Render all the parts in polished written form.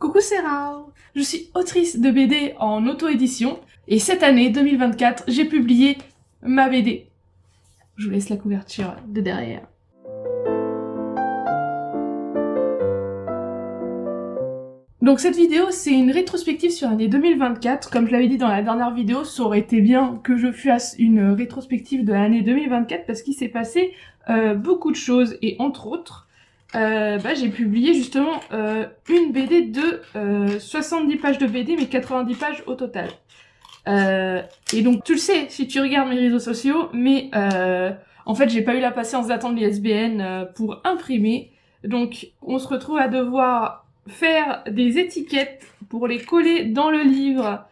Coucou, c'est Rao. Je suis autrice de BD en auto-édition et cette année 2024, j'ai publié ma BD. Je vous laisse la couverture de derrière. Donc cette vidéo, c'est une rétrospective sur l'année 2024. Comme je l'avais dit dans la dernière vidéo, ça aurait été bien que je fasse une rétrospective de l'année 2024 parce qu'il s'est passé beaucoup de choses et entre autres, j'ai publié justement une BD de 70 pages de BD, mais 90 pages au total. Et donc tu le sais si tu regardes mes réseaux sociaux, mais en fait j'ai pas eu la patience d'attendre l'ISBN pour imprimer. Donc on se retrouve à devoir faire des étiquettes pour les coller dans le livre.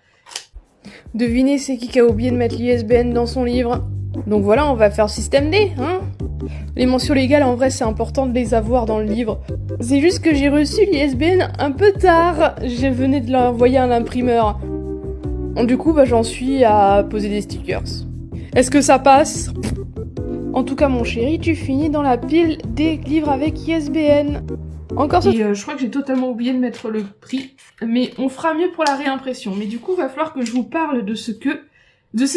Devinez c'est qui a oublié de mettre l'ISBN dans son livre. Donc voilà, on va faire système D, hein. Les mentions légales, en vrai, c'est important de les avoir dans le livre. C'est juste que j'ai reçu l'ISBN un peu tard. Je venais de l'envoyer à l'imprimeur. Du coup, j'en suis à poser des stickers. Est-ce que ça passe ? En tout cas, mon chéri, tu finis dans la pile des livres avec ISBN. Encore ça. Et je crois que j'ai totalement oublié de mettre le prix. Mais on fera mieux pour la réimpression. Mais du coup, il va falloir que je vous parle de ce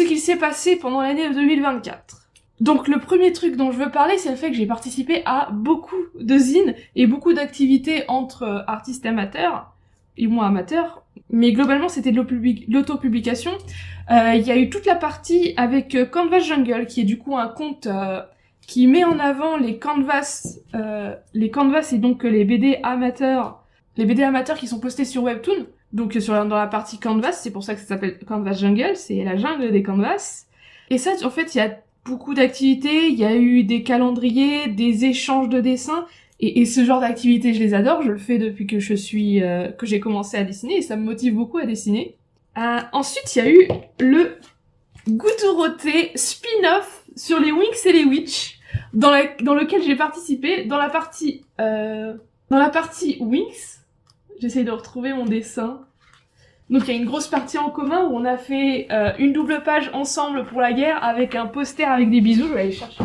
qu'il s'est passé pendant l'année 2024. Donc le premier truc dont je veux parler, c'est le fait que j'ai participé à beaucoup de zines et beaucoup d'activités entre artistes amateurs et moins amateurs. Mais globalement, c'était de l'auto-publication. Il y a eu toute la partie avec Canvas Jungle, qui est du coup un compte qui met en avant les canvas et donc les BD amateurs qui sont postés sur Webtoon. Donc dans la partie canvas, c'est pour ça que ça s'appelle Canvas Jungle, c'est la jungle des canvas. Et ça, en fait, il y a beaucoup d'activités, il y a eu des calendriers, des échanges de dessins, et ce genre d'activités, je les adore, je le fais depuis que que j'ai commencé à dessiner, et ça me motive beaucoup à dessiner. Ensuite, il y a eu le Goudouroté spin-off sur les Winx et les Witch, dans lequel j'ai participé, dans la partie Winx. J'essaye de retrouver mon dessin. Donc il y a une grosse partie en commun où on a fait une double page ensemble pour la guerre avec un poster avec des bisous, je vais aller chercher.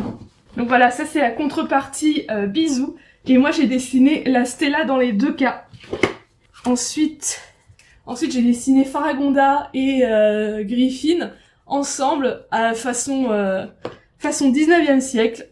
Donc voilà, ça c'est la contrepartie bisous. Et moi j'ai dessiné la Stella dans les deux cas. Ensuite j'ai dessiné Faragonda et Griffin ensemble à façon 19e siècle.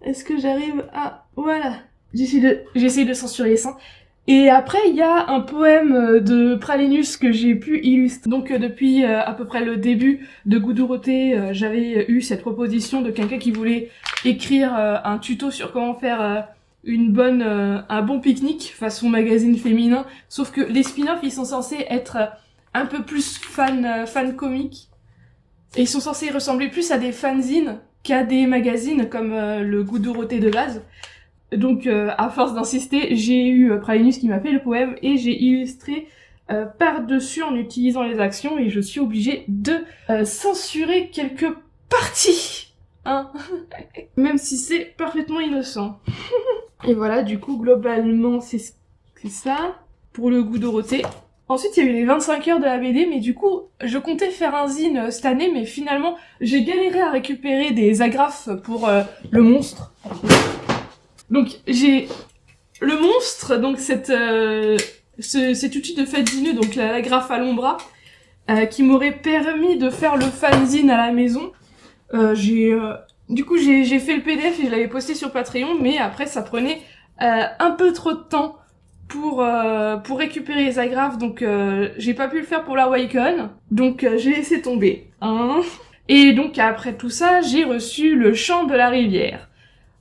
Est-ce que j'arrive à... Voilà. J'essaye de censurer les seins. Et après, il y a un poème de Pralinus que j'ai pu illustrer. Donc depuis à peu près le début de Goudouroté, j'avais eu cette proposition de quelqu'un qui voulait écrire un tuto sur comment faire un bon pique-nique façon magazine féminin. Sauf que les spin-offs, ils sont censés être un peu plus fan comiques. Et ils sont censés ressembler plus à des fanzines qu'à des magazines comme le Goudouroté de base. Donc, à force d'insister, j'ai eu Pralinus qui m'a fait le poème et j'ai illustré par-dessus en utilisant les actions et je suis obligée de censurer quelques parties, hein. Même si c'est parfaitement innocent. Et voilà, du coup, globalement, c'est ça pour le Goudouroté. Ensuite, il y a eu les 25 heures de la BD, mais du coup, je comptais faire un zine cette année, mais finalement, j'ai galéré à récupérer des agrafes pour le monstre. Donc j'ai le monstre, donc cet outil de fanzine, donc la graffe à l'ombra, qui m'aurait permis de faire le fanzine à la maison. Du coup j'ai fait le PDF et je l'avais posté sur Patreon, mais après ça prenait un peu trop de temps pour récupérer les agrafes, donc j'ai pas pu le faire pour la Wacom, donc j'ai laissé tomber. Hein. Et donc après tout ça, j'ai reçu le Chant de la Rivière.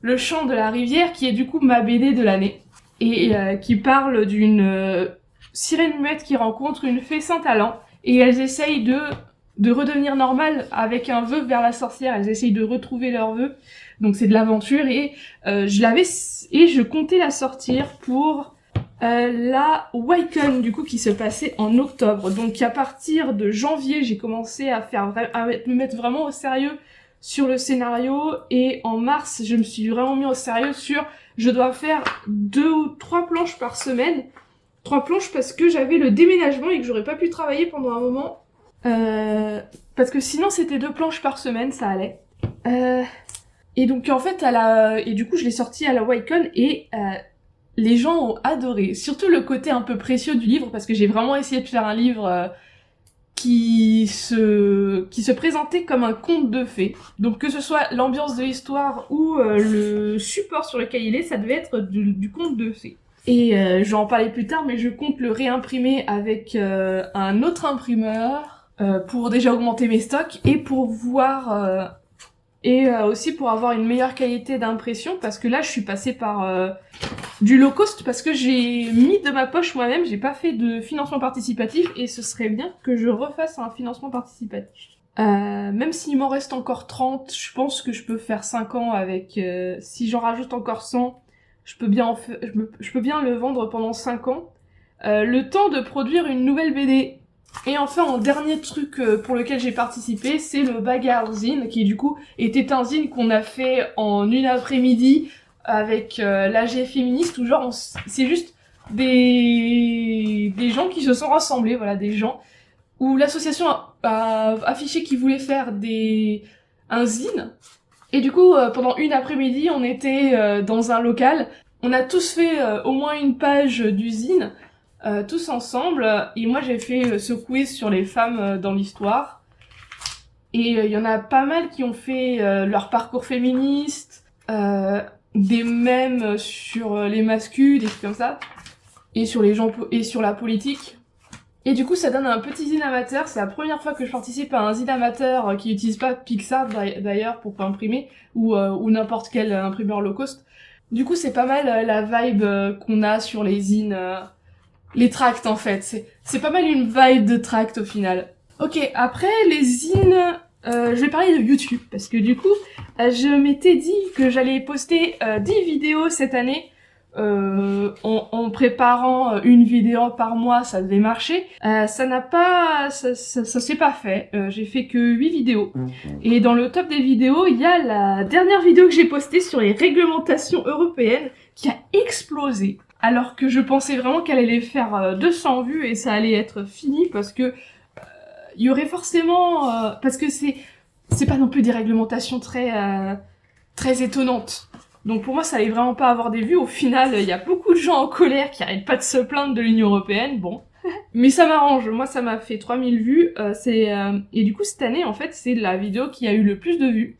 Le Chant de la Rivière, qui est du coup ma BD de l'année, et qui parle d'une sirène muette qui rencontre une fée sans talent, et elles essayent de redevenir normales avec un vœu vers la sorcière, elles essayent de retrouver leur vœu, donc c'est de l'aventure, et je comptais la sortir pour la Wacom, du coup, qui se passait en octobre. Donc à partir de janvier, j'ai commencé à me mettre vraiment au sérieux sur le scénario, et en mars, je me suis vraiment mis au sérieux je dois faire 2 ou 3 planches par semaine. 3 planches parce que j'avais le déménagement et que j'aurais pas pu travailler pendant un moment. Parce que sinon, c'était 2 planches par semaine, ça allait. Et donc, en fait, et du coup, je l'ai sorti à la Wacom, et les gens ont adoré. Surtout le côté un peu précieux du livre, parce que j'ai vraiment essayé de faire un livre qui se présentait comme un conte de fées. Donc que ce soit l'ambiance de l'histoire ou le support sur lequel il est, ça devait être du conte de fées. Et je vais en parler plus tard, mais je compte le réimprimer avec un autre imprimeur pour déjà augmenter mes stocks et pour voir aussi pour avoir une meilleure qualité d'impression, parce que là je suis passée par du low cost parce que j'ai mis de ma poche moi-même, j'ai pas fait de financement participatif et ce serait bien que je refasse un financement participatif. Même s'il m'en reste encore 30, je pense que je peux faire 5 ans avec... si j'en rajoute encore 100, je peux bien le vendre pendant 5 ans. Le temps de produire une nouvelle BD. Et enfin, un dernier truc pour lequel j'ai participé, c'est le Bagarre Zine, qui du coup était un zine qu'on a fait en une après-midi avec l'AG féministe, où genre c'est juste des gens qui se sont rassemblés, voilà, des gens, où l'association a affiché qu'ils voulaient faire un zine, et du coup pendant une après-midi on était dans un local, on a tous fait au moins une page du zine, tous ensemble, et moi j'ai fait ce quiz sur les femmes dans l'histoire, et il y en a pas mal qui ont fait leur parcours féministe, des mèmes sur les masculins, des trucs comme ça, et sur les gens et sur la politique. Et du coup ça donne un petit zine amateur, c'est la première fois que je participe à un zine amateur qui utilise pas Pixar d'ailleurs pour pas imprimer, ou n'importe quel imprimeur low cost. Du coup c'est pas mal la vibe qu'on a sur les zines, les tracts en fait, c'est pas mal une vibe de tract au final. Ok, après les zines, je vais parler de YouTube, parce que du coup, je m'étais dit que j'allais poster 10 vidéos cette année, en préparant une vidéo par mois, ça devait marcher. Ça s'est pas fait, j'ai fait que 8 vidéos. Et dans le top des vidéos, il y a la dernière vidéo que j'ai postée sur les réglementations européennes, qui a explosé. Alors que je pensais vraiment qu'elle allait faire 200 vues et ça allait être fini, parce que il y aurait forcément... parce que c'est pas non plus des réglementations très étonnantes. Donc pour moi, ça allait vraiment pas avoir des vues. Au final, il y a beaucoup de gens en colère qui arrêtent pas de se plaindre de l'Union Européenne, bon. Mais ça m'arrange, moi ça m'a fait 3000 vues, et du coup cette année, en fait, c'est la vidéo qui a eu le plus de vues.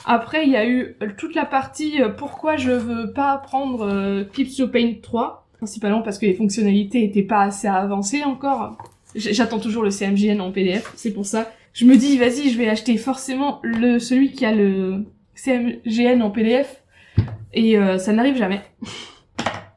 Après, il y a eu toute la partie pourquoi je veux pas prendre Clips to Paint 3, principalement parce que les fonctionnalités étaient pas assez avancées encore. J'attends toujours le CMJN en PDF, c'est pour ça. Je me dis, vas-y, je vais acheter forcément celui qui a le CMJN en PDF, et ça n'arrive jamais.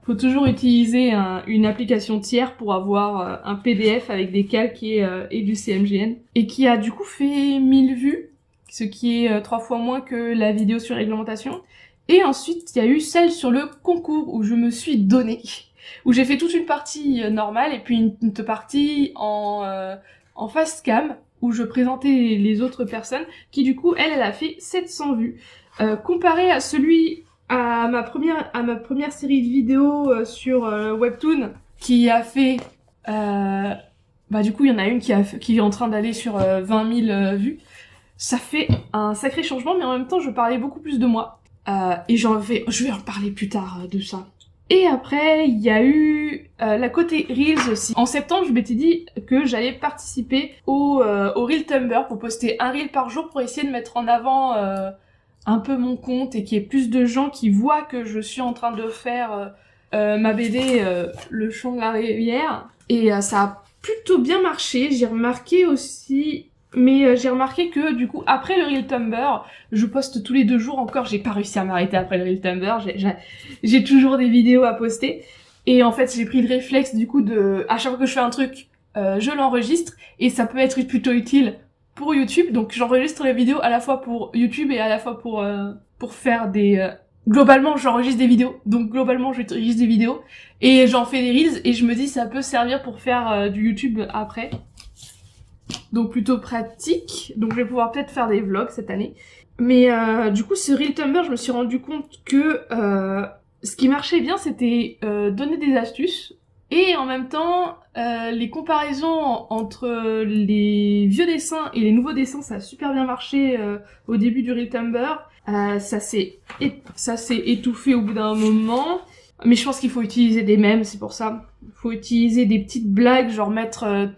Faut toujours utiliser une application tiers pour avoir un PDF avec des calques et du CMJN, et qui a du coup fait 1000 vues, ce qui est 3 fois moins que la vidéo sur réglementation. Et ensuite, il y a eu celle sur le concours, où je me suis donnée, où j'ai fait toute une partie normale, et puis une partie en face cam, où je présentais les autres personnes, qui du coup, elle a fait 700 vues. Comparé à ma première série de vidéos sur Webtoon, qui a fait... du coup, il y en a une qui est en train d'aller sur 20 000 vues. Ça fait un sacré changement, mais en même temps, je parlais beaucoup plus de moi. Et je vais en parler plus tard de ça. Et après, il y a eu la côté Reels aussi. En septembre, je m'étais dit que j'allais participer au Reel Tumblr pour poster un Reel par jour pour essayer de mettre en avant un peu mon compte et qu'il y ait plus de gens qui voient que je suis en train de faire ma BD Le Chant de la Rivière. Et ça a plutôt bien marché. J'ai remarqué aussi... Mais j'ai remarqué que du coup après le Reel Tumblr, je poste tous les 2 jours encore, j'ai pas réussi à m'arrêter après le Reel Tumblr, j'ai toujours des vidéos à poster, et en fait j'ai pris le réflexe du coup à chaque fois que je fais un truc, je l'enregistre, et ça peut être plutôt utile pour YouTube, donc j'enregistre les vidéos à la fois pour YouTube et à la fois pour faire globalement j'enregistre des vidéos, donc globalement j'enregistre des vidéos, et j'en fais des Reels, et je me dis ça peut servir pour faire du YouTube après. Donc plutôt pratique, donc je vais pouvoir peut-être faire des vlogs cette année. Mais du coup, ce Reel Tumblr, je me suis rendu compte que ce qui marchait bien, c'était donner des astuces, et en même temps, les comparaisons entre les vieux dessins et les nouveaux dessins, ça a super bien marché au début du Reel Tumblr. Ça s'est étouffé au bout d'un moment. Mais je pense qu'il faut utiliser des mèmes, c'est pour ça. Il faut utiliser des petites blagues, genre mettre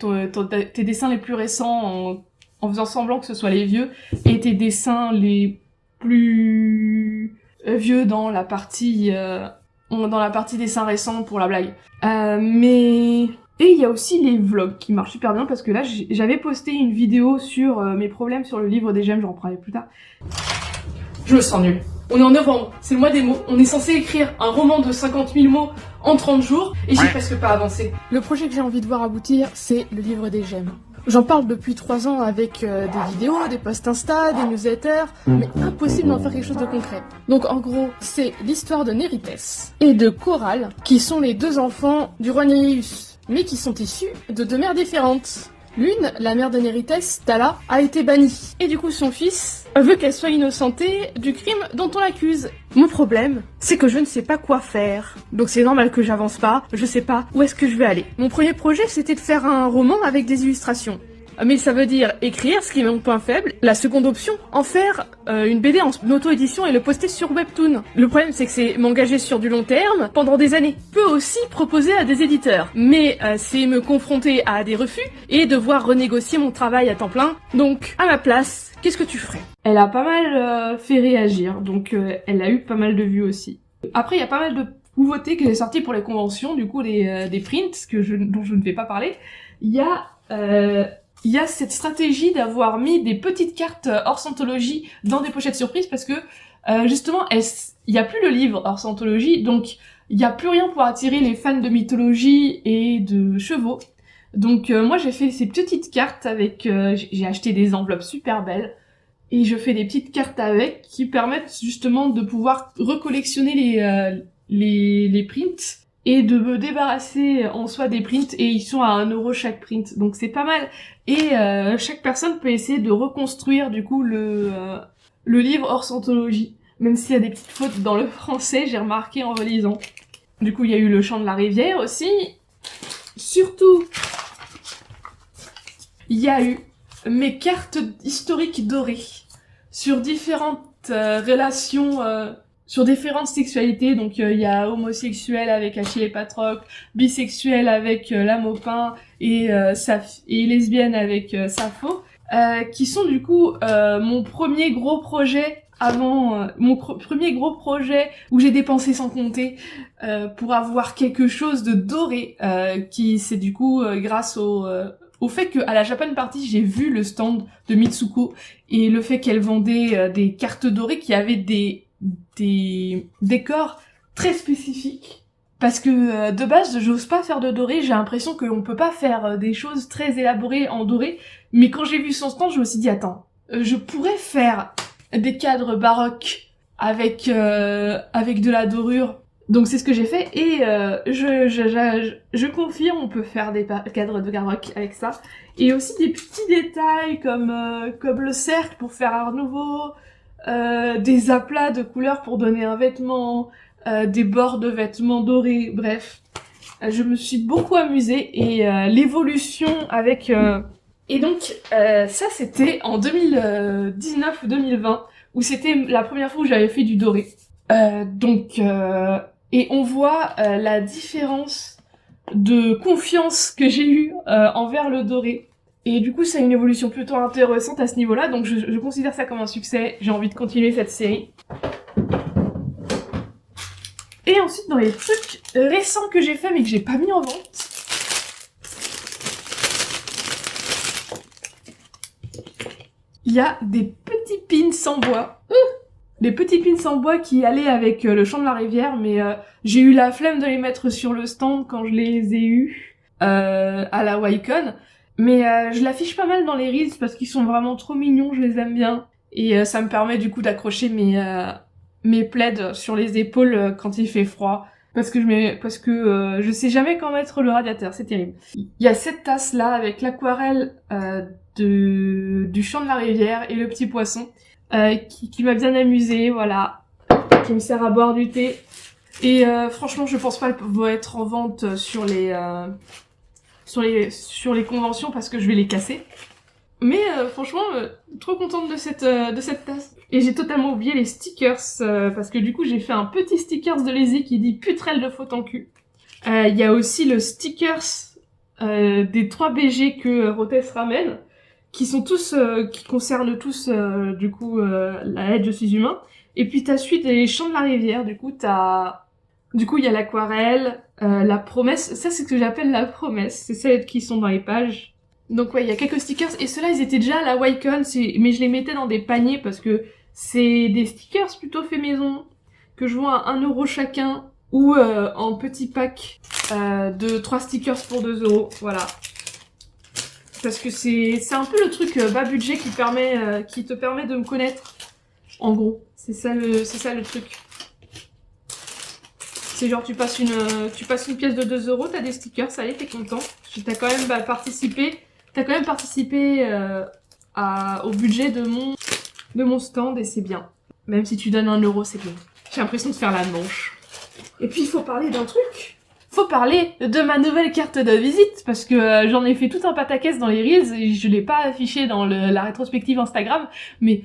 tes dessins les plus récents en faisant semblant que ce soit les vieux, et tes dessins les plus vieux dans la partie dessins récents pour la blague. Et il y a aussi les vlogs qui marchent super bien parce que là j'avais posté une vidéo sur mes problèmes sur le livre des gemmes, j'en reparlerai plus tard. Je me sens nulle. On est en novembre, c'est le mois des mots, on est censé écrire un roman de 50 000 mots en 30 jours et j'ai presque pas avancé. Le projet que j'ai envie de voir aboutir, c'est le livre des gemmes. J'en parle depuis 3 ans avec des vidéos, des posts Insta, des newsletters, mais impossible d'en faire quelque chose de concret. Donc en gros, c'est l'histoire de Néritès et de Coral, qui sont les 2 enfants du roi Néréus, mais qui sont issus de 2 mères différentes. L'une, la mère de Néritès, Thala, a été bannie. Et du coup, son fils veut qu'elle soit innocentée du crime dont on l'accuse. Mon problème, c'est que je ne sais pas quoi faire. Donc c'est normal que j'avance pas, je sais pas où est-ce que je vais aller. Mon premier projet, c'était de faire un roman avec des illustrations. Mais ça veut dire écrire, ce qui est mon point faible. La seconde option, en faire une BD en auto-édition et le poster sur Webtoon. Le problème, c'est que c'est m'engager sur du long terme pendant des années. Je peux aussi proposer à des éditeurs, mais c'est me confronter à des refus et devoir renégocier mon travail à temps plein. Donc, à ma place, qu'est-ce que tu ferais? Elle a pas mal fait réagir, donc elle a eu pas mal de vues aussi. Après, il y a pas mal de nouveautés qui sont sorties pour les conventions, du coup des prints dont je ne vais pas parler. Il y a cette stratégie d'avoir mis des petites cartes hors Scientologie dans des pochettes surprises parce que justement il y a plus le livre hors Scientologie, donc il y a plus rien pour attirer les fans de mythologie et de chevaux. Donc moi j'ai fait ces petites cartes avec j'ai acheté des enveloppes super belles et je fais des petites cartes avec qui permettent justement de pouvoir recollectionner les prints et de me débarrasser en soi des prints, et ils sont à 1 € chaque print, donc c'est pas mal. Et chaque personne peut essayer de reconstruire du coup le livre hors Scientologie, même s'il y a des petites fautes dans le français, j'ai remarqué en relisant. Du coup il y a eu le chant de la rivière aussi. Surtout, il y a eu mes cartes historiques dorées sur différentes relations, sur différentes sexualités. Donc il y a homosexuel avec Achille et Patrocle, bisexuel avec la Maupin et lesbienne avec Sappho, qui sont du coup mon premier gros projet premier gros projet où j'ai dépensé sans compter pour avoir quelque chose de doré, qui c'est du coup grâce au fait que à la Japan Party j'ai vu le stand de Mitsuko et le fait qu'elle vendait des cartes dorées qui avaient des décors très spécifiques, parce que de base j'ose pas faire de doré, j'ai l'impression qu'on peut pas faire des choses très élaborées en doré, mais quand j'ai vu son stand je me suis dit attends, je pourrais faire des cadres baroques avec de la dorure. Donc c'est ce que j'ai fait et je confirme, on peut faire des cadres de baroque avec ça, et aussi des petits détails comme le cercle pour faire art nouveau, des aplats de couleurs pour donner un vêtement, des bords de vêtements dorés, bref. Je me suis beaucoup amusée et l'évolution avec... Et donc, ça c'était en 2019 ou 2020, où c'était la première fois où j'avais fait du doré. Et on voit la différence de confiance que j'ai eue envers le doré. Et du coup, c'est une évolution plutôt intéressante à ce niveau-là, donc je considère ça comme un succès. J'ai envie de continuer cette série. Et ensuite, dans les trucs récents que j'ai fait mais que j'ai pas mis en vente, il y a des petits pins en bois. Des petits pins en bois qui allaient avec le chant de la rivière, mais j'ai eu la flemme de les mettre sur le stand quand je les ai eus à la Wacom. Mais je l'affiche pas mal dans les reels parce qu'ils sont vraiment trop mignons, je les aime bien. Et ça me permet du coup d'accrocher mes plaids sur les épaules quand il fait froid. Parce que je sais jamais quand mettre le radiateur, c'est terrible. Il y a cette tasse là avec l'aquarelle du chant de la rivière et le petit poisson qui m'a bien amusée, voilà, qui me sert à boire du thé. Et franchement, je pense pas qu'elle va être en vente sur les conventions parce que je vais les casser. Mais franchement, trop contente de cette tasse. Et j'ai totalement oublié les stickers, parce que du coup j'ai fait un petit stickers de Lazy qui dit putrelle de faute en cul. Il y a aussi le stickers des 3 BG que Rotes ramène, qui sont tous, qui concernent tous du coup la aide Je suis humain. Et puis t'as suite des Chants de la Rivière, du coup il y a l'aquarelle, la promesse, ça c'est ce que j'appelle la promesse, c'est celles qui sont dans les pages. Donc ouais, il y a quelques stickers, et ceux-là ils étaient déjà à la Wacom, mais je les mettais dans des paniers parce que c'est des stickers plutôt fait maison, que je vends à 1€ chacun, ou en petit pack de 3 stickers pour 2€, voilà. Parce que c'est un peu le truc bas budget qui te permet de me connaître, en gros. C'est ça le truc. C'est genre tu passes une pièce de 2€, t'as des stickers, ça y est, t'es content. T'as quand même participé au budget de mon stand, et c'est bien. Même si tu donnes 1€, c'est bien. J'ai l'impression de faire la manche. Et puis il faut parler d'un truc. Faut parler de ma nouvelle carte de visite, parce que j'en ai fait tout un pataquès dans les Reels et je l'ai pas affiché dans la rétrospective Instagram, mais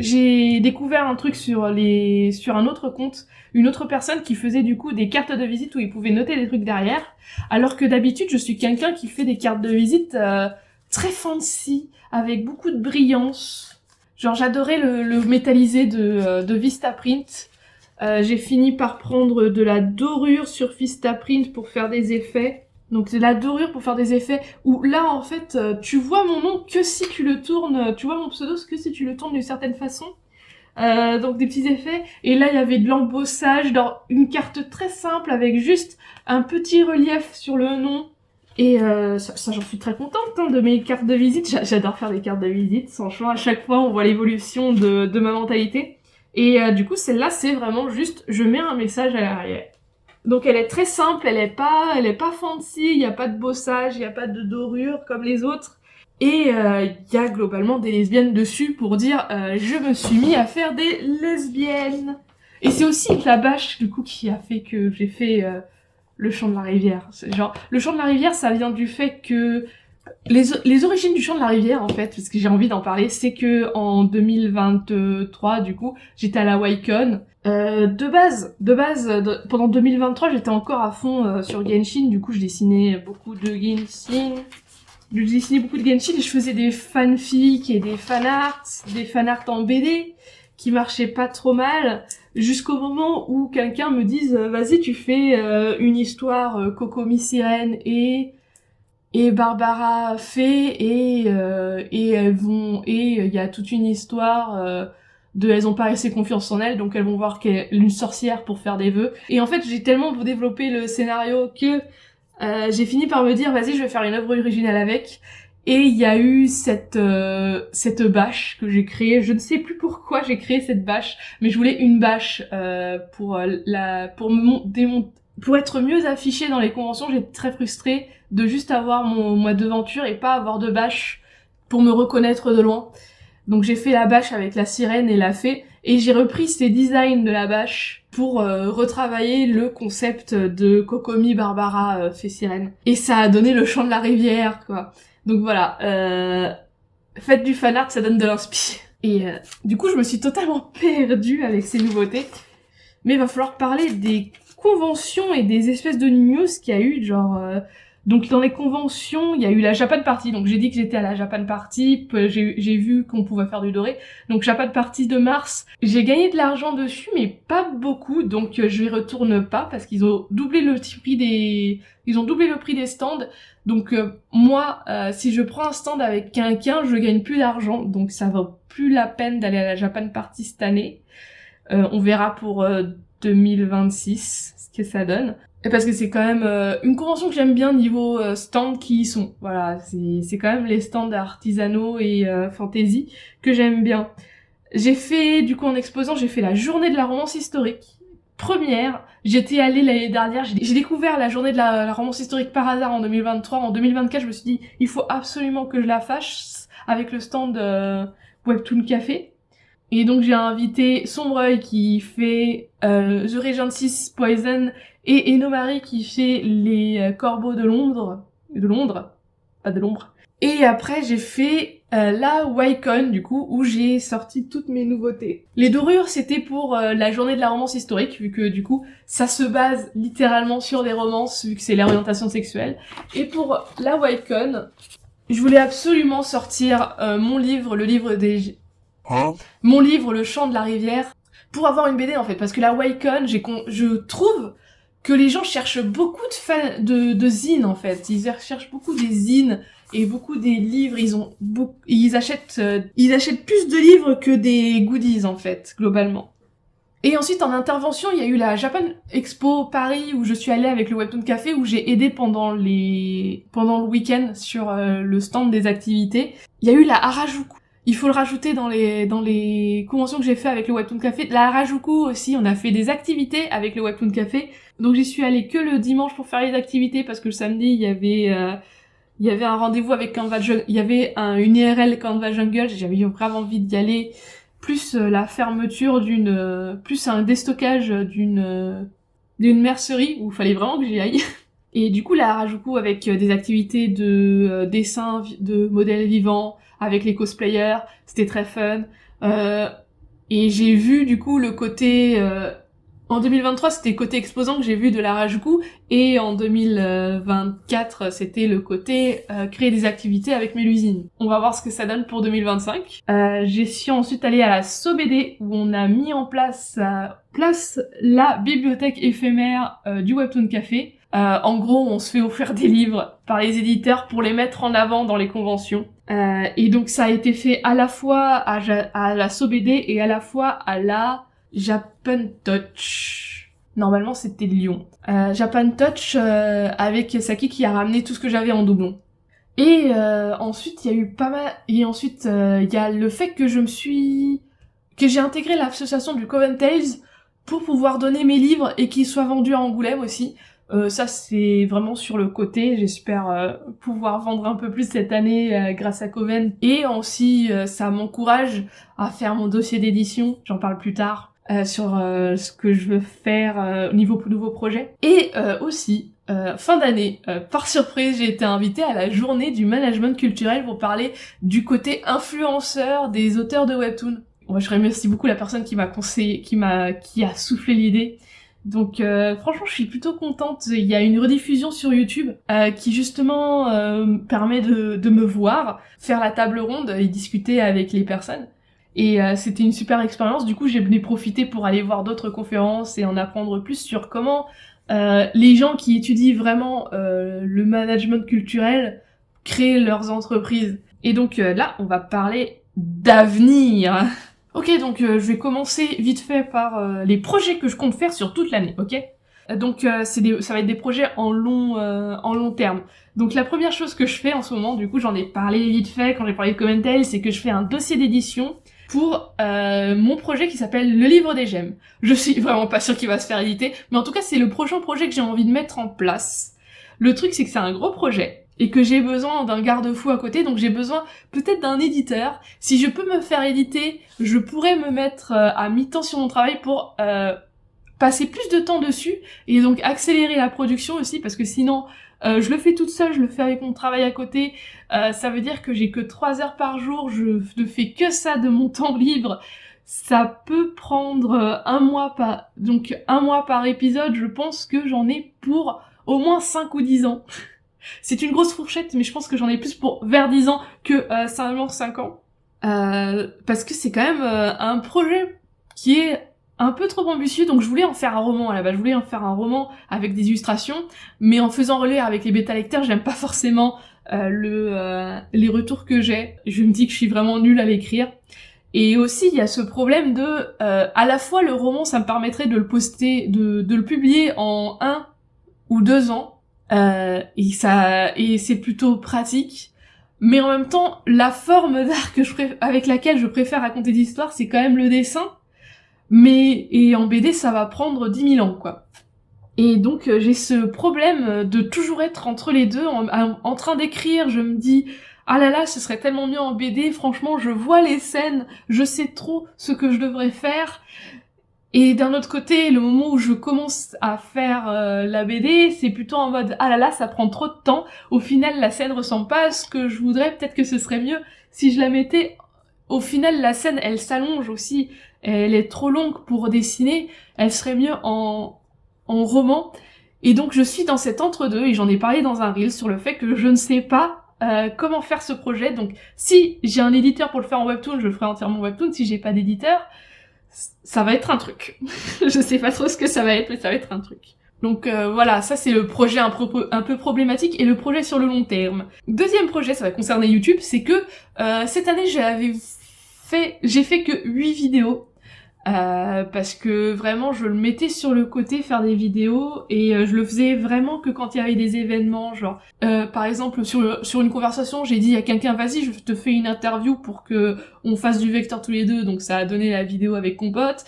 j'ai découvert un truc sur un autre compte, une autre personne qui faisait du coup des cartes de visite où il pouvait noter des trucs derrière, alors que d'habitude je suis quelqu'un qui fait des cartes de visite très fancy, avec beaucoup de brillance. Genre j'adorais le métallisé de Vistaprint. J'ai fini par prendre de la dorure sur Vistaprint pour faire des effets. Donc c'est la dorure pour faire des effets, où là en fait tu vois mon nom que si tu le tournes, tu vois mon pseudo que si tu le tournes d'une certaine façon. Donc des petits effets, et là il y avait de l'embossage dans une carte très simple avec juste un petit relief sur le nom. Et ça j'en suis très contente hein, de mes cartes de visite. J'adore faire des cartes de visite, franchement à chaque fois on voit l'évolution de ma mentalité. Et du coup celle-là c'est vraiment juste je mets un message à l'arrière. Donc elle est très simple, elle est pas fancy, il y a pas de bossage, il y a pas de dorure comme les autres. Et il y a globalement des lesbiennes dessus pour dire je me suis mis à faire des lesbiennes. Et c'est aussi la bâche du coup qui a fait que j'ai fait le Chant de la Rivière. C'est genre le Chant de la Rivière, ça vient du fait que les origines du Chant de la Rivière, en fait, parce que j'ai envie d'en parler, c'est que en 2023, du coup, j'étais à la Wacom. De base, pendant 2023, j'étais encore à fond sur Genshin. Du coup, je dessinais beaucoup de Genshin. Je dessinais beaucoup de Genshin et je faisais des fanfics et des fanarts en BD qui marchaient pas trop mal, jusqu'au moment où quelqu'un me dise vas-y, tu fais une histoire Kokomi Sirène et Barbara fait et elles vont il y a toute une histoire elles ont pas assez confiance en elles, donc elles vont voir qu'elle est une sorcière pour faire des vœux. Et en fait j'ai tellement développé le scénario que j'ai fini par me dire vas-y je vais faire une œuvre originale avec. Et il y a eu cette bâche que j'ai créée. Je ne sais plus pourquoi j'ai créé cette bâche, mais je voulais une bâche pour être mieux affichée dans les conventions. J'étais très frustrée de juste avoir mon mois d'aventure et pas avoir de bâche pour me reconnaître de loin. Donc j'ai fait la bâche avec la sirène et la fée, et j'ai repris ces designs de la bâche pour retravailler le concept de Kokomi Barbara fée sirène. Et ça a donné le Chant de la Rivière, quoi. Donc voilà, faites du fanart, ça donne de l'inspi. Et du coup je me suis totalement perdue avec ces nouveautés. Mais il va falloir parler des conventions et des espèces de news qu'il y a eu, genre donc dans les conventions, il y a eu la Japan Party. Donc j'ai dit que j'étais à la Japan Party, j'ai vu qu'on pouvait faire du doré. Donc Japan Party de mars, j'ai gagné de l'argent dessus mais pas beaucoup, donc je y retourne pas parce qu'ils ont doublé le prix des stands. Donc moi si je prends un stand avec quelqu'un, je gagne plus d'argent, donc ça vaut plus la peine d'aller à la Japan Party cette année. On verra pour 2026 ce que ça donne. Et parce que c'est quand même une convention que j'aime bien niveau stand qui y sont. Voilà, c'est quand même les stands artisanaux et fantasy que j'aime bien. J'ai fait, du coup, en exposant, j'ai fait la journée de la romance historique. Première, j'étais allée l'année dernière, j'ai découvert la journée de la romance historique par hasard en 2023. En 2024, je me suis dit, il faut absolument que je la fasse avec le stand Webtoon Café. Et donc j'ai invité Sombreuil qui fait The Regency's Poison et Eno-Marie qui fait les Corbeaux de Londres, pas de l'ombre. Et après j'ai fait la YCon du coup où j'ai sorti toutes mes nouveautés. Les dorures c'était pour la journée de la romance historique vu que du coup ça se base littéralement sur des romances vu que c'est l'orientation sexuelle. Et pour la YCon, je voulais absolument sortir mon livre, le livre des... Mon livre, Le Chant de la Rivière, pour avoir une BD en fait, parce que la YCon, je trouve que les gens cherchent beaucoup de zines en fait, ils cherchent beaucoup des zines et beaucoup des livres, ils achètent plus de livres que des goodies en fait, globalement. Et ensuite en intervention, il y a eu la Japan Expo Paris où je suis allée avec le Webtoon Café où j'ai aidé pendant le week-end sur le stand des activités. Il y a eu la Harajuku. Il faut le rajouter dans les conventions que j'ai fait avec le Webtoon Café. La Harajuku aussi, on a fait des activités avec le Webtoon Café. Donc j'y suis allée que le dimanche pour faire les activités parce que le samedi il y avait un rendez-vous avec Canva Jungle, il y avait une IRL Canva Jungle, j'avais vraiment envie d'y aller. Plus la fermeture plus un déstockage d'une mercerie où il fallait vraiment que j'y aille. Et du coup la Harajuku avec des activités de dessin, de modèles vivants, avec les cosplayers, c'était très fun. Et j'ai vu du coup le côté... en 2023, c'était le côté exposant que j'ai vu de la Harajuku, et en 2024, c'était le côté créer des activités avec Mélusine. On va voir ce que ça donne pour 2025. J'y suis ensuite allée à la SoBD, où on a mis en place la bibliothèque éphémère du Webtoon Café. En gros, on se fait offrir des livres par les éditeurs pour les mettre en avant dans les conventions. Et donc ça a été fait à la fois à la SoBD et à la fois à la Japan Touch. Normalement, c'était Lyon. Japan Touch avec Saki qui a ramené tout ce que j'avais en doublon. Et ensuite, il y a eu pas mal... Et ensuite, il y a le fait que j'ai intégré l'association du Coven Tales pour pouvoir donner mes livres et qu'ils soient vendus à Angoulême aussi. Ça, c'est vraiment sur le côté. J'espère pouvoir vendre un peu plus cette année grâce à Coven. Et aussi, ça m'encourage à faire mon dossier d'édition. J'en parle plus tard. Sur ce que je veux faire au niveau nouveau projet. Et aussi, fin d'année, par surprise, j'ai été invitée à la journée du management culturel pour parler du côté influenceur des auteurs de webtoon. Moi, je remercie beaucoup la personne qui m'a conseillé, qui a soufflé l'idée. Donc franchement, je suis plutôt contente. Il y a une rediffusion sur YouTube qui justement permet de me voir faire la table ronde et discuter avec les personnes. Et c'était une super expérience. Du coup, j'ai profité pour aller voir d'autres conférences et en apprendre plus sur comment les gens qui étudient vraiment le management culturel créent leurs entreprises. Et donc là, on va parler d'avenir. Ok, donc je vais commencer vite fait par les projets que je compte faire sur toute l'année, ok ? Donc ça va être des projets en long terme. Donc la première chose que je fais en ce moment, du coup j'en ai parlé vite fait quand j'ai parlé de Commentail, c'est que je fais un dossier d'édition pour mon projet qui s'appelle Le Livre des Gemmes. Je suis vraiment pas sûre qu'il va se faire éditer, mais en tout cas c'est le prochain projet que j'ai envie de mettre en place. Le truc c'est que c'est un gros projet et que j'ai besoin d'un garde-fou à côté, donc j'ai besoin peut-être d'un éditeur. Si je peux me faire éditer, je pourrais me mettre à mi-temps sur mon travail pour passer plus de temps dessus et donc accélérer la production aussi, parce que sinon je le fais toute seule, je le fais avec mon travail à côté, ça veut dire que j'ai que 3 heures par jour, je ne fais que ça de mon temps libre. Ça peut prendre un mois par épisode, je pense que j'en ai pour au moins 5 ou 10 ans. C'est une grosse fourchette, mais je pense que j'en ai plus pour vers 10 ans que seulement 5 ans. Parce que c'est quand même un projet qui est un peu trop ambitieux, donc je voulais en faire un roman à la base. Je voulais en faire un roman avec des illustrations, mais en faisant relire avec les bêta-lecteurs, j'aime pas forcément les retours que j'ai. Je me dis que je suis vraiment nulle à l'écrire. Et aussi, il y a ce problème de... à la fois, le roman, ça me permettrait de le poster, de le publier en 1 ou 2 ans. Et c'est plutôt pratique. Mais en même temps, la forme d'art avec laquelle je préfère raconter des histoires, c'est quand même le dessin. Et en BD, ça va prendre 10 000 ans, quoi. Et donc, j'ai ce problème de toujours être entre les deux, en train d'écrire, je me dis, ah là là, ce serait tellement mieux en BD, franchement, je vois les scènes, je sais trop ce que je devrais faire. Et d'un autre côté, le moment où je commence à faire la BD, c'est plutôt en mode, ah là là, ça prend trop de temps, au final, la scène ressemble pas à ce que je voudrais, peut-être que ce serait mieux si je la mettais. Au final, la scène, elle s'allonge aussi, elle est trop longue pour dessiner, elle serait mieux en roman. Et donc je suis dans cet entre-deux, et j'en ai parlé dans un reel sur le fait que je ne sais pas comment faire ce projet. Donc si j'ai un éditeur pour le faire en webtoon, je le ferai entièrement en webtoon. Si j'ai pas d'éditeur, ça va être un truc. Je sais pas trop ce que ça va être, mais ça va être un truc. Donc voilà, ça c'est le projet un peu problématique, et le projet sur le long terme. Deuxième projet, ça va concerner YouTube, c'est que cette année j'ai fait que 8 vidéos. Parce que vraiment je le mettais sur le côté faire des vidéos, et je le faisais vraiment que quand il y avait des événements, genre par exemple sur une conversation, j'ai dit à quelqu'un, vas-y, je te fais une interview pour que on fasse du vecteur tous les deux, donc ça a donné la vidéo avec Compote.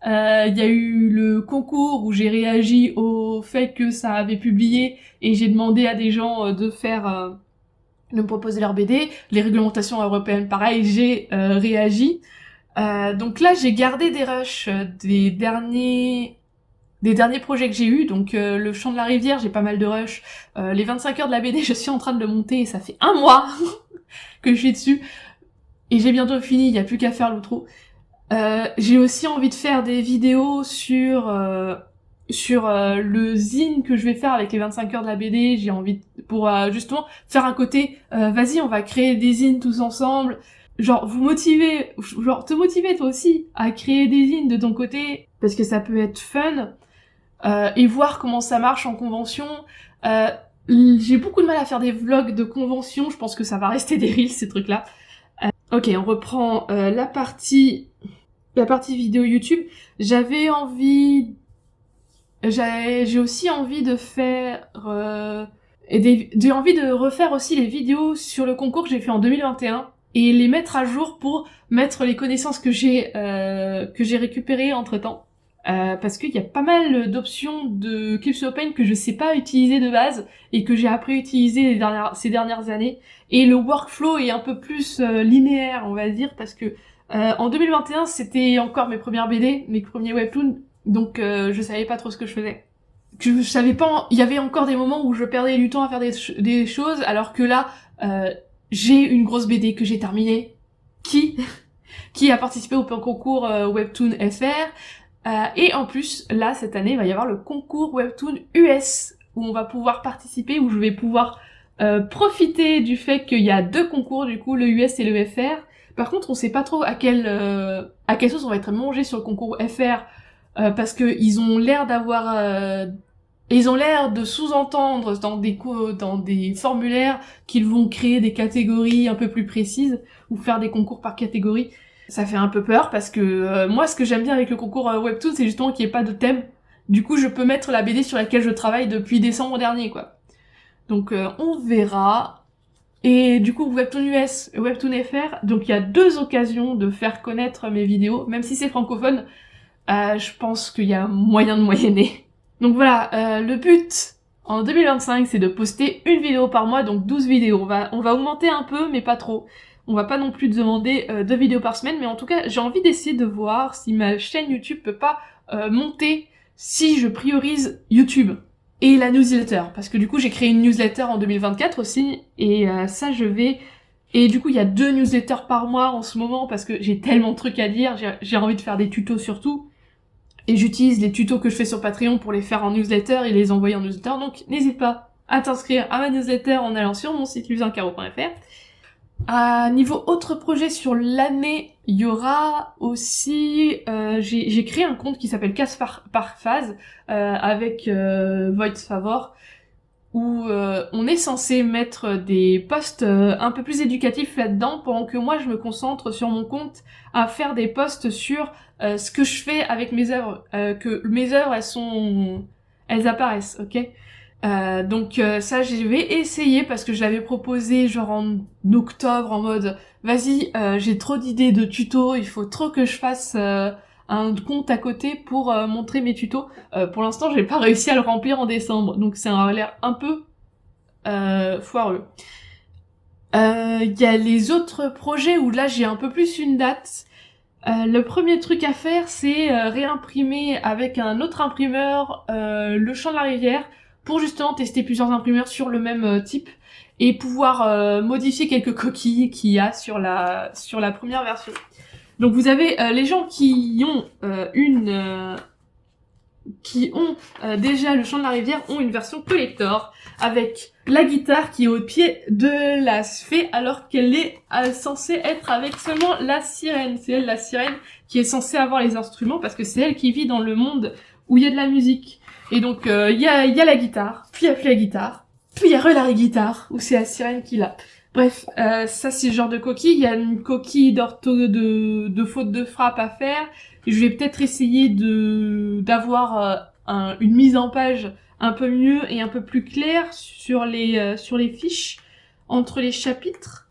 Il y a eu le concours où j'ai réagi au fait que ça avait publié, et j'ai demandé à des gens de me proposer leur BD. Les réglementations européennes, pareil, j'ai réagi. Donc là, j'ai gardé des rushs des derniers projets que j'ai eus. Donc le Chant de la Rivière, j'ai pas mal de rushs. Les 25 heures de la BD, je suis en train de le monter, et ça fait 1 mois que je suis dessus. Et j'ai bientôt fini, il y a plus qu'à faire l'outro. J'ai aussi envie de faire des vidéos sur le zine que je vais faire avec les 25 heures de la BD. J'ai envie pour justement faire un côté vas-y, on va créer des zines tous ensemble. Genre te motiver toi aussi à créer des zines de ton côté, parce que ça peut être fun, et voir comment ça marche en convention. J'ai beaucoup de mal à faire des vlogs de convention, je pense que ça va rester des reels, ces trucs-là. Ok, on reprend la partie vidéo YouTube. J'ai aussi envie de faire... j'ai envie de refaire aussi les vidéos sur le concours que j'ai fait en 2021, et les mettre à jour pour mettre les connaissances que j'ai récupérées entre-temps. Parce qu'il y a pas mal d'options de Clips Open que je sais pas utiliser de base, et que j'ai appris à utiliser ces dernières années. Et le workflow est un peu plus linéaire, on va dire, parce que en 2021, c'était encore mes premières BD, mes premiers webtoons, donc je savais pas trop ce que je faisais. Je savais pas, il y avait encore des moments où je perdais du temps à faire des choses, alors que là, j'ai une grosse BD que j'ai terminée, qui a participé au concours Webtoon FR, et en plus, là, cette année, il va y avoir le concours Webtoon US, où on va pouvoir participer, où je vais pouvoir profiter du fait qu'il y a 2 concours, du coup, le US et le FR. Par contre, on sait pas trop à quelle sauce on va être mangé sur le concours FR, parce que ils ont l'air de sous-entendre dans des formulaires qu'ils vont créer des catégories un peu plus précises, ou faire des concours par catégorie. Ça fait un peu peur, parce que moi, ce que j'aime bien avec le concours Webtoon, c'est justement qu'il n'y ait pas de thème. Du coup, je peux mettre la BD sur laquelle je travaille depuis décembre dernier, quoi. Donc, on verra. Et du coup, Webtoon US, Webtoon FR, donc il y a 2 occasions de faire connaître mes vidéos, même si c'est francophone, je pense qu'il y a moyen de moyenner. Donc voilà, le but en 2025, c'est de poster une vidéo par mois, donc 12 vidéos. On va augmenter un peu, mais pas trop. On va pas non plus demander 2 vidéos par semaine, mais en tout cas, j'ai envie d'essayer de voir si ma chaîne YouTube peut pas monter si je priorise YouTube et la newsletter. Parce que du coup, j'ai créé une newsletter en 2024 aussi, et ça, Et du coup, il y a 2 newsletters par mois en ce moment, parce que j'ai tellement de trucs à dire, j'ai envie de faire des tutos surtout. Et j'utilise les tutos que je fais sur Patreon pour les faire en newsletter et les envoyer en newsletter. Donc n'hésite pas à t'inscrire à ma newsletter en allant sur mon site lusincaro.fr. Niveau autre projet sur l'année, il y aura aussi... j'ai créé un compte qui s'appelle Casse par phase avec Void Favor, où on est censé mettre des posts un peu plus éducatifs là-dedans, pendant que moi je me concentre sur mon compte à faire des posts sur ce que je fais avec mes œuvres, que mes œuvres elles apparaissent, ok. Donc ça je vais essayer parce que je l'avais proposé genre en octobre en mode vas-y j'ai trop d'idées de tutos, il faut trop que je fasse un compte à côté pour montrer mes tutos. Pour l'instant j'ai pas réussi à le remplir en décembre donc ça a l'air un peu foireux. Il y a les autres projets où là j'ai un peu plus une date. Le premier truc à faire, c'est réimprimer avec un autre imprimeur le Chant de la Rivière pour justement tester plusieurs imprimeurs sur le même type et pouvoir modifier quelques coquilles qu'il y a sur la première version. Donc vous avez les gens qui ont déjà le Chant de la Rivière ont une version collector avec la guitare qui est au pied de la fée alors qu'elle est censée être avec seulement la sirène. C'est elle la sirène qui est censée avoir les instruments parce que c'est elle qui vit dans le monde où il y a de la musique. Et donc il y a la guitare, puis il y a plus la guitare, puis il y a la guitare où c'est la sirène qui l'a. Bref, ça c'est le genre de coquille. Il y a une coquille de faute de frappe à faire. Je vais peut-être essayer d'avoir une mise en page un peu mieux et un peu plus claire sur les fiches entre les chapitres.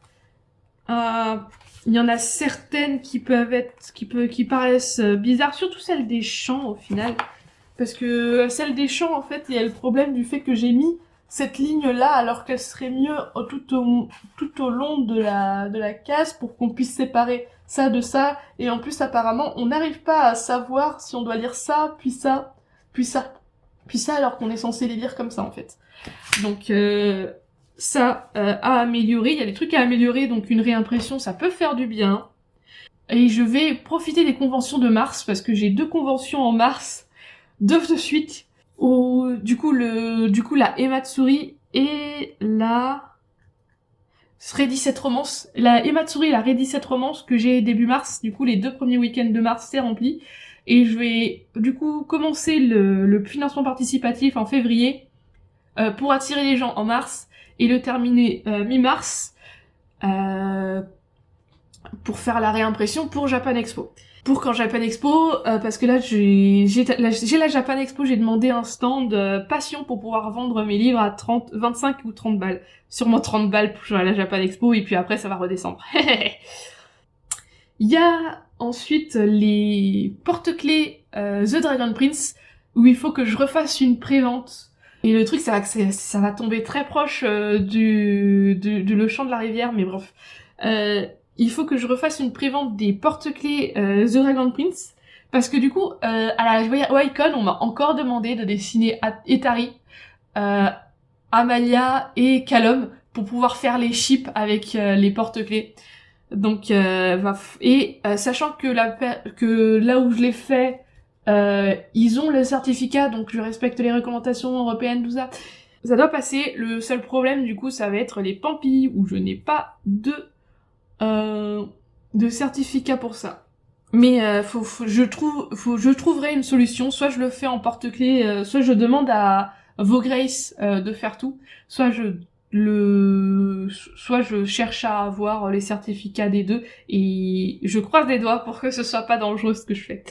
Il y en a certaines qui paraissent bizarres, surtout celle des chants au final, parce que celle des chants en fait il y a le problème du fait que j'ai mis cette ligne là alors qu'elle serait mieux tout au long de la case pour qu'on puisse séparer ça de ça, et en plus apparemment on n'arrive pas à savoir si on doit lire ça puis ça puis ça puis ça alors qu'on est censé les lire comme ça en fait. Donc ça à améliorer, il y a des trucs à améliorer, donc une réimpression ça peut faire du bien. Et je vais profiter des conventions de mars parce que j'ai 2 conventions en mars de suite. Du coup la Ematsuri et la Ready Set Romance. La Ematsuri et la Ready Set Romance que j'ai début mars, du coup les 2 premiers week-ends de mars c'est rempli. Et je vais du coup commencer le financement participatif en février pour attirer les gens en mars et le terminer mi-mars pour faire la réimpression pour Japan Expo. Pour quand Japan Expo, parce que là j'ai la Japan Expo, j'ai demandé un stand passion pour pouvoir vendre mes livres à 25 ou 30 balles. Sûrement 30 balles pour la Japan Expo et puis après ça va redescendre. Il y a ensuite les porte-clés The Dragon Prince où il faut que je refasse une pré-vente. Et le truc, ça va tomber très proche du Le Chant de la Rivière, mais bref. Il faut que je refasse une pré-vente des porte-clés The Dragon Prince, parce que du coup, à la Wicon, on m'a encore demandé de dessiner Etari, Amalia et Callum pour pouvoir faire les chips avec les porte-clés. Donc, sachant que là où je l'ai fait, ils ont le certificat, donc je respecte les recommandations européennes, tout ça. Ça doit passer. Le seul problème, du coup, ça va être les Pampilles, où je n'ai pas de certificat pour ça. Mais je trouverai une solution. Soit je le fais en porte-clés, soit je demande à Vos Grace de faire tout, soit je cherche à avoir les certificats des deux, et je croise les doigts pour que ce soit pas dangereux ce que je fais.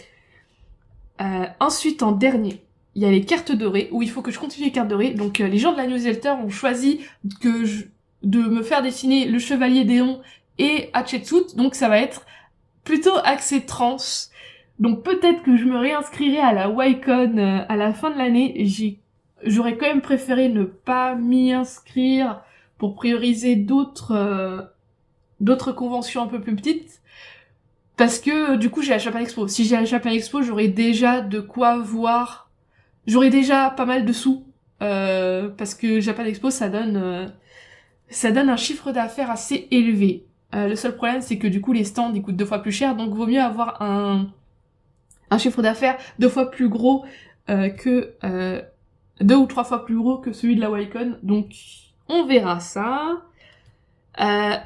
Ensuite, en dernier, il y a les cartes dorées, où il faut que je continue les cartes dorées. Donc les gens de la newsletter ont choisi de me faire dessiner le Chevalier Déon et Hatshepsut, donc ça va être plutôt axé trans. Donc peut-être que je me réinscrirai à la Wicon à la fin de l'année. J'aurais quand même préféré ne pas m'y inscrire pour prioriser d'autres conventions un peu plus petites. Parce que du coup j'ai la Japan Expo. Si j'ai la Japan Expo, j'aurais déjà de quoi voir. J'aurais déjà pas mal de sous. Parce que Japan Expo ça donne un chiffre d'affaires assez élevé. Le seul problème c'est que du coup les stands ils coûtent 2 fois plus cher, donc vaut mieux avoir un chiffre d'affaires 2 fois plus gros que 2 ou 3 fois plus gros que celui de la Wicon. Donc on verra ça.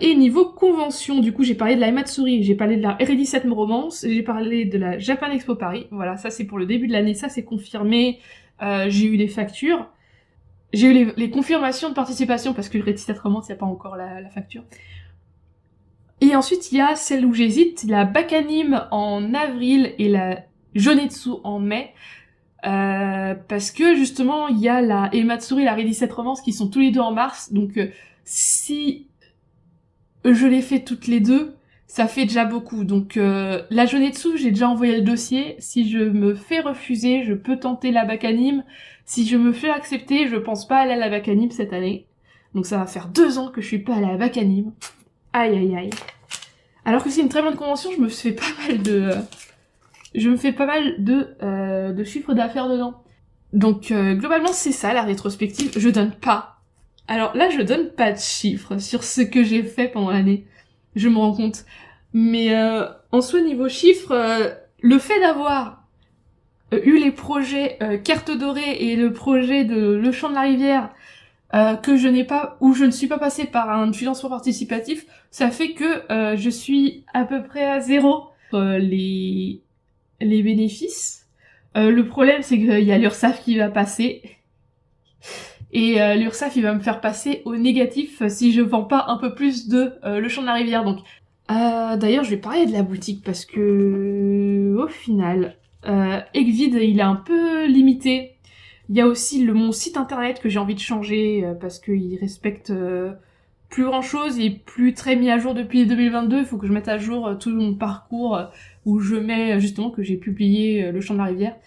Et niveau convention, du coup j'ai parlé de la Ematsuri, j'ai parlé de la Ready Set Romance, j'ai parlé de la Japan Expo Paris. Voilà, ça c'est pour le début de l'année, ça c'est confirmé. J'ai eu les factures. J'ai eu les confirmations de participation parce que le Ready Set Romance, il n'y a pas encore la facture. Et ensuite, il y a celle où j'hésite, la Bakanim en avril et la Jonetsu en mai. parce que justement il y a la Ematsuri et la Ready Set Romance qui sont tous les deux en mars, donc si je les fais toutes les deux, ça fait déjà beaucoup. Donc la Jonetsu, j'ai déjà envoyé le dossier. Si je me fais refuser, je peux tenter la Bakanim. Si je me fais accepter, je pense pas aller à la Bakanim cette année. Donc ça va faire 2 ans que je suis pas allée à la Bakanim. Aïe aïe aïe. Alors que c'est une très bonne convention, je me fais pas mal de chiffres d'affaires dedans. Donc globalement c'est ça la rétrospective. Je donne pas. Alors là je donne pas de chiffres sur ce que j'ai fait pendant l'année. Je me rends compte. Mais en soi niveau chiffres, le fait d'avoir eu les projets Carte Dorée et le projet de Le Chant de la Rivière que je n'ai pas, où je ne suis pas passée par un financement participatif, ça fait que je suis à peu près à 0 les bénéfices. Le problème c'est qu'il y a l'URSSAF qui va passer et l'URSSAF il va me faire passer au négatif si je vends pas un peu plus de Le Chant de la Rivière. Donc d'ailleurs je vais parler de la boutique parce que au final Egvid il est un peu limité. Il y a aussi mon site internet que j'ai envie de changer parce qu'il respecte plus grand chose, il est plus très mis à jour depuis 2022, il faut que je mette à jour tout mon parcours où je mets justement que j'ai publié Le Chant de la Rivière.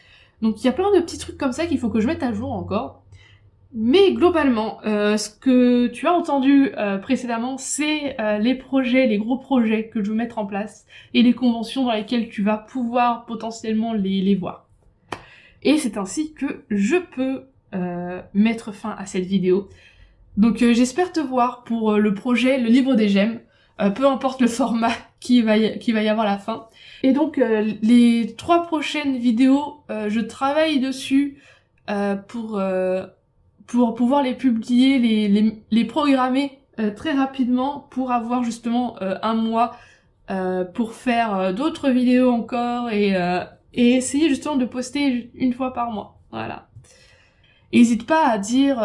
Donc il y a plein de petits trucs comme ça qu'il faut que je mette à jour encore. Mais globalement, ce que tu as entendu précédemment, c'est les projets, les gros projets que je veux mettre en place et les conventions dans lesquelles tu vas pouvoir potentiellement les voir. Et c'est ainsi que je peux mettre fin à cette vidéo. Donc j'espère te voir pour le projet Le Livre des Gemmes, peu importe le format qu'il va y avoir à la fin. Et donc les 3 prochaines vidéos, je travaille dessus pour pouvoir les publier, les programmer très rapidement pour avoir justement un mois pour faire d'autres vidéos encore et essayer justement de poster 1 fois par mois. Voilà. N'hésite pas à dire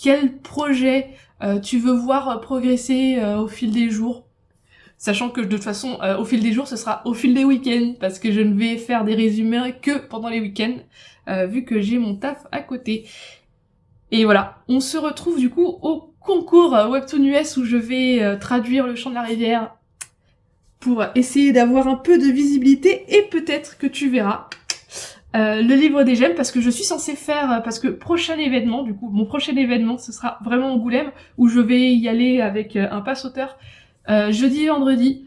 quel projet tu veux voir progresser au fil des jours. Sachant que de toute façon, au fil des jours, ce sera au fil des week-ends, parce que je ne vais faire des résumés que pendant les week-ends, vu que j'ai mon taf à côté. Et voilà, on se retrouve du coup au concours Webtoon US où je vais traduire Le Chant de la Rivière pour essayer d'avoir un peu de visibilité et peut-être que tu verras le Livre des Gemmes parce que je suis censée faire, parce que prochain événement, du coup, mon prochain événement, ce sera vraiment Angoulême où je vais y aller avec un passe-auteur jeudi et vendredi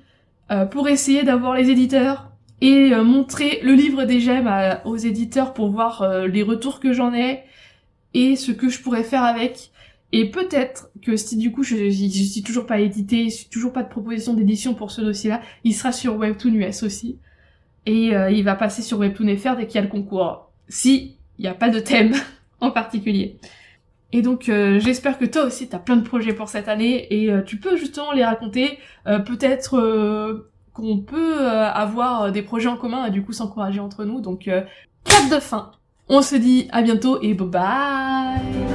pour essayer d'avoir les éditeurs et montrer le Livre des Gemmes aux éditeurs pour voir les retours que j'en ai et ce que je pourrais faire avec. Et peut-être que si du coup je suis toujours pas édité, toujours pas de proposition d'édition pour ce dossier-là, il sera sur Webtoon US aussi. Et il va passer sur Webtoon FR dès qu'il y a le concours. Si il n'y a pas de thème en particulier. Et donc j'espère que toi aussi t'as plein de projets pour cette année et tu peux justement les raconter. Peut-être qu'on peut avoir des projets en commun et du coup s'encourager entre nous. Donc clap de fin. On se dit à bientôt et bye bye.